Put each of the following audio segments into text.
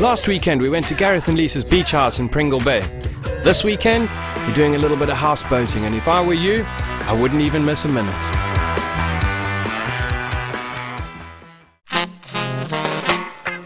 Last weekend we went to Gareth and Lisa's beach house in Pringle Bay. This weekend we're doing a little bit of houseboating, and if I were you, I wouldn't even miss a minute.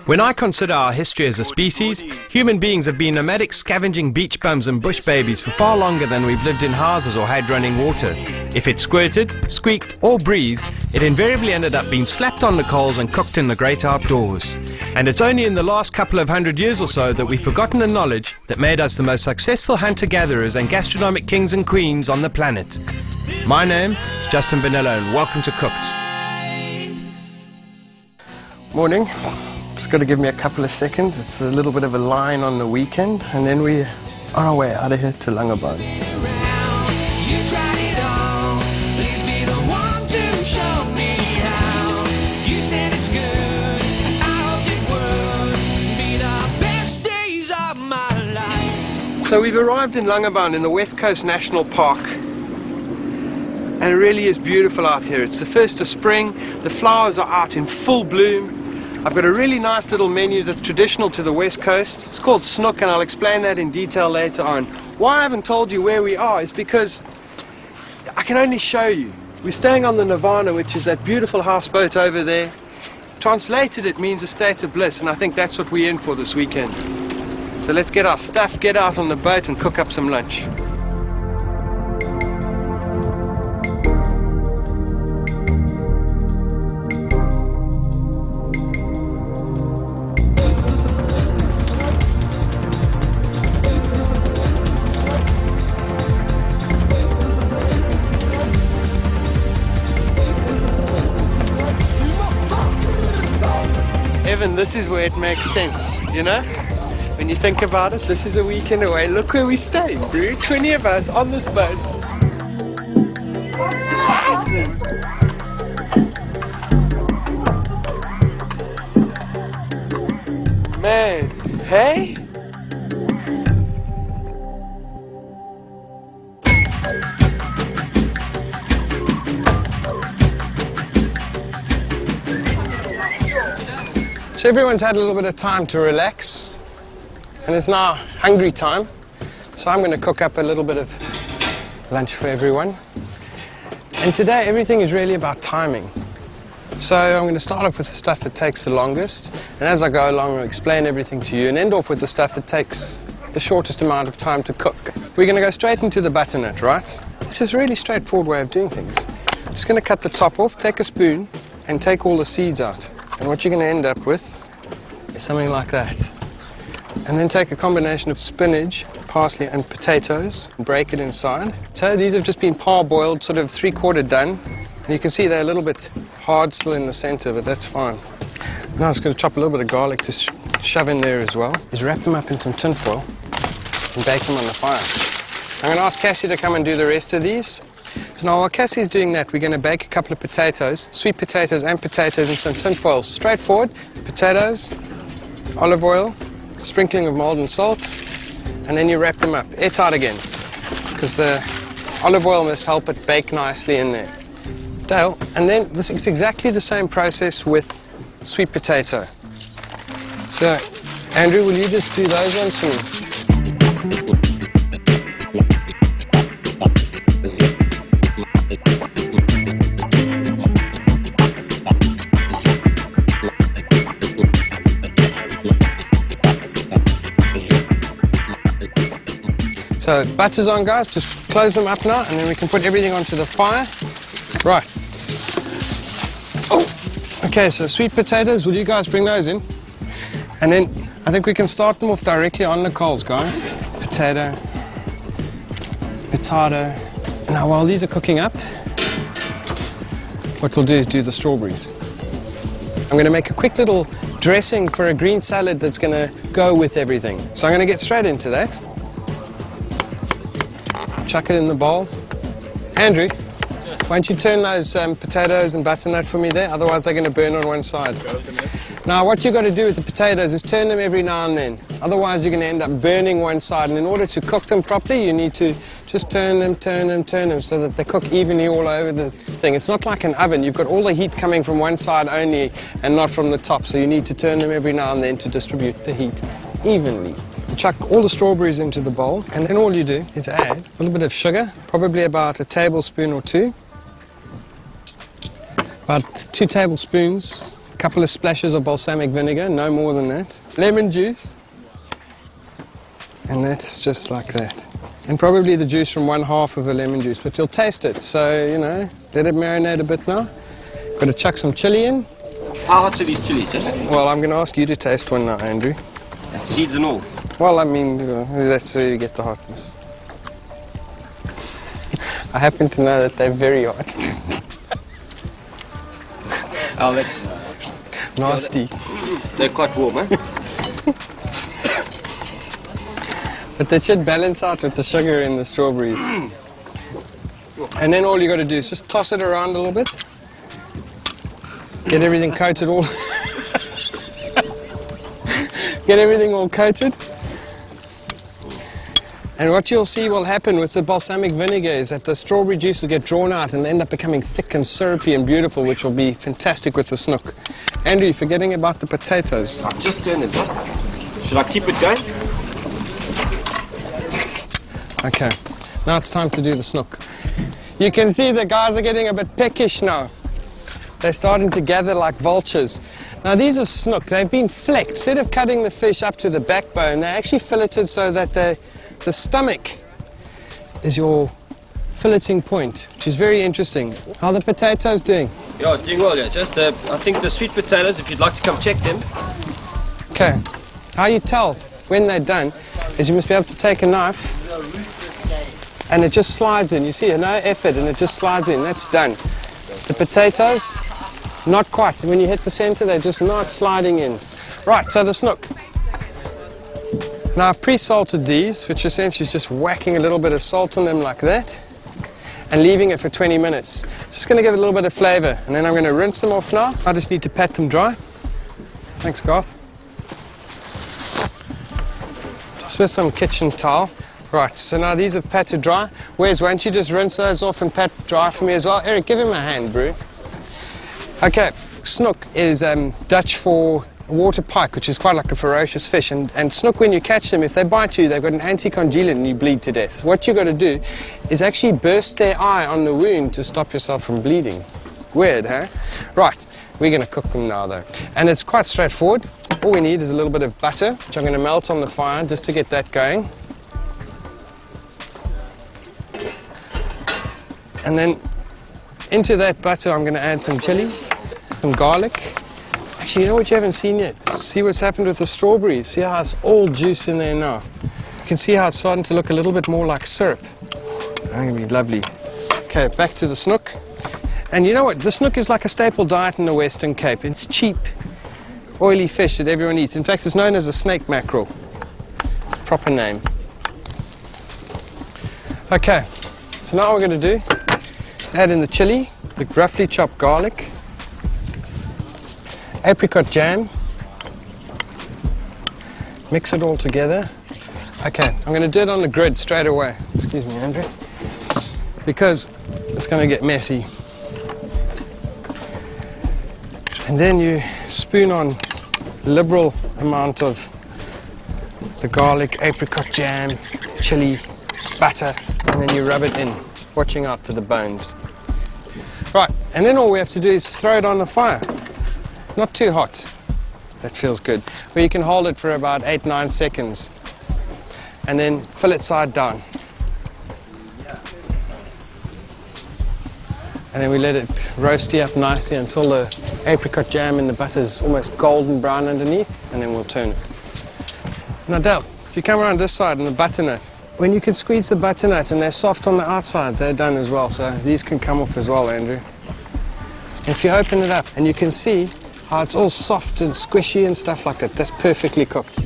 When I consider our history as a species, human beings have been nomadic scavenging beach bums and bush babies for far longer than we've lived in houses or had running water. If it squirted, squeaked or breathed, it invariably ended up being slapped on the coals and cooked in the great outdoors. And it's only in the last couple of 100 years or so that we've forgotten the knowledge that made us the most successful hunter-gatherers and gastronomic kings and queens on the planet. My name is Justin Bonello and welcome to Cooked. Morning. Just got to give me a couple of seconds. It's a little bit of a line on the weekend, and then we're on our way out of here to Langebaan. So we've arrived in Langebaan in the West Coast National Park, and it really is beautiful out here. It's the first of spring, the flowers are out in full bloom. I've got a really nice little menu that's traditional to the West Coast. It's called snook, and I'll explain that in detail later on. Why I haven't told you where we are is because I can only show you. We're staying on the Nirvana, which is that beautiful houseboat over there. Translated, it means a state of bliss, and I think that's what we're in for this weekend. So let's get our stuff, get out on the boat and cook up some lunch. Evan, this is where it makes sense, you know? When you think about it, this is a weekend away. Look where we stay, bro. 20 of us on this boat. What is this? Man, hey? So everyone's had a little bit of time to relax, and it's now hungry time. So I'm going to cook up a little bit of lunch for everyone. And today everything is really about timing. So I'm going to start off with the stuff that takes the longest, and as I go along I'll explain everything to you, and end off with the stuff that takes the shortest amount of time to cook. We're going to go straight into the butternut, right? This is a really straightforward way of doing things. I'm just going to cut the top off, take a spoon, and take all the seeds out. And what you're going to end up with is something like that. And then take a combination of spinach, parsley and potatoes and break it inside. So these have just been parboiled, sort of 3/4 done. And you can see they're a little bit hard still in the center, but that's fine. Now I'm just going to chop a little bit of garlic to shove in there as well. Is wrap them up in some tin foil and bake them on the fire. I'm going to ask Cassie to come and do the rest of these. So now while Cassie's doing that, we're going to bake a couple of potatoes, sweet potatoes and potatoes in some tin foil. Straightforward, potatoes, olive oil, sprinkling of molten salt, and then you wrap them up. Airtight again, because the olive oil must help it bake nicely in there. Dale, and then this is exactly the same process with sweet potato. So, Andrew, will you just do those ones for me? So butter's on, guys, just close them up now and then we can put everything onto the fire. Right. Oh, okay, so sweet potatoes, will you guys bring those in? And then I think we can start them off directly on the coals, guys. Potato. Now while these are cooking up, what we'll do is do the strawberries. I'm going to make a quick little dressing for a green salad that's going to go with everything. So I'm going to get straight into that. Chuck it in the bowl. Andrew, Won't you turn those potatoes and butternut for me there? Otherwise they're going to burn on one side. Now what you've got to do with the potatoes is turn them every now and then. Otherwise you're going to end up burning one side. And in order to cook them properly, you need to just turn them so that they cook evenly all over the thing. It's not like an oven. You've got all the heat coming from one side only and not from the top. So you need to turn them every now and then to distribute the heat evenly. Chuck all the strawberries into the bowl, and then all you do is add a little bit of sugar, probably about a tablespoon or two. About 2 tablespoons, a couple of splashes of balsamic vinegar, no more than that. Lemon juice, and that's just like that. And probably the juice from 1/2 of a lemon juice, but you'll taste it. So, you know, let it marinate a bit now. Got to chuck some chili in. How hot are these chilies, Jeff? Well, I'm going to ask you to taste one now, Andrew. And seeds and all? Well, I mean, that's where you get the hotness. I happen to know that they're very hot. Oh, that's nasty. They're quite warm, eh? But they should balance out with the sugar in the strawberries. And then all you got to do is just toss it around a little bit. Get everything coated all. Get everything all coated. And what you'll see will happen with the balsamic vinegar is that the strawberry juice will get drawn out and end up becoming thick and syrupy and beautiful, which will be fantastic with the snook. Andrew, you're forgetting about the potatoes. I've just turned them just. Should I keep it going? Okay, now it's time to do the snook. You can see the guys are getting a bit peckish now. They're starting to gather like vultures. Now these are snook. They've been flecked. Instead of cutting the fish up to the backbone, they're actually filleted so that the stomach is your filleting point, which is very interesting. How are the potatoes doing? Yeah, doing well, yeah. Just, I think the sweet potatoes, if you'd like to come check them. Okay. How you tell when they're done is you must be able to take a knife and it just slides in. You see, no effort and it just slides in. That's done. The potatoes, not quite. When you hit the center, they're just not sliding in. Right, so the snook. Now I've pre-salted these, which essentially is just whacking a little bit of salt on them like that and leaving it for 20 minutes. Just going to give it a little bit of flavor, and then I'm going to rinse them off now. I just need to pat them dry. Thanks, Garth. Just with some kitchen towel. Right, so now these have patted dry. Wes, won't you just rinse those off and pat dry for me as well? Eric, give him a hand, bro. Okay, snook is Dutch for water pike, which is quite like a ferocious fish. And snook, when you catch them, if they bite you, they've got an anticongealant and you bleed to death. What you've got to do is actually burst their eye on the wound to stop yourself from bleeding. Weird, huh? Right, we're going to cook them now, though. And it's quite straightforward. All we need is a little bit of butter, which I'm going to melt on the fire just to get that going. And then into that butter, I'm going to add some chilies, some garlic. Actually, you know what you haven't seen yet? See what's happened with the strawberries. See how it's all juice in there now. You can see how it's starting to look a little bit more like syrup. That's going to be lovely. Okay, back to the snook. And you know what? The snook is like a staple diet in the Western Cape. It's cheap, oily fish that everyone eats. In fact, it's known as a snake mackerel. It's a proper name. Okay, so now what we're going to do, add in the chili, the roughly chopped garlic, apricot jam, mix it all together. Okay, I'm going to do it on the grid straight away. Excuse me, Andrew. Because it's going to get messy. And then you spoon on a liberal amount of the garlic, apricot jam, chili, butter, and then you rub it in, watching out for the bones. Right, and then all we have to do is throw it on the fire. Not too hot. That feels good. But you can hold it for about 8-9 seconds. And then fill it side down. And then we let it roasty up nicely until the apricot jam and the butter is almost golden brown underneath, and then we'll turn it. Now Dale, if you come around this side and the butternut, when you can squeeze the butternut and they're soft on the outside, they're done as well. So these can come off as well, Andrew. If you open it up and you can see how it's all soft and squishy and stuff like that, that's perfectly cooked.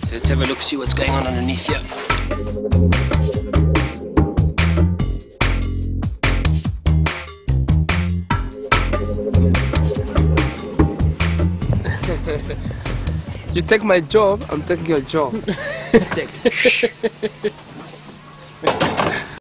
So let's have a look, see what's going on underneath here. You take my job, I'm taking your job. Check.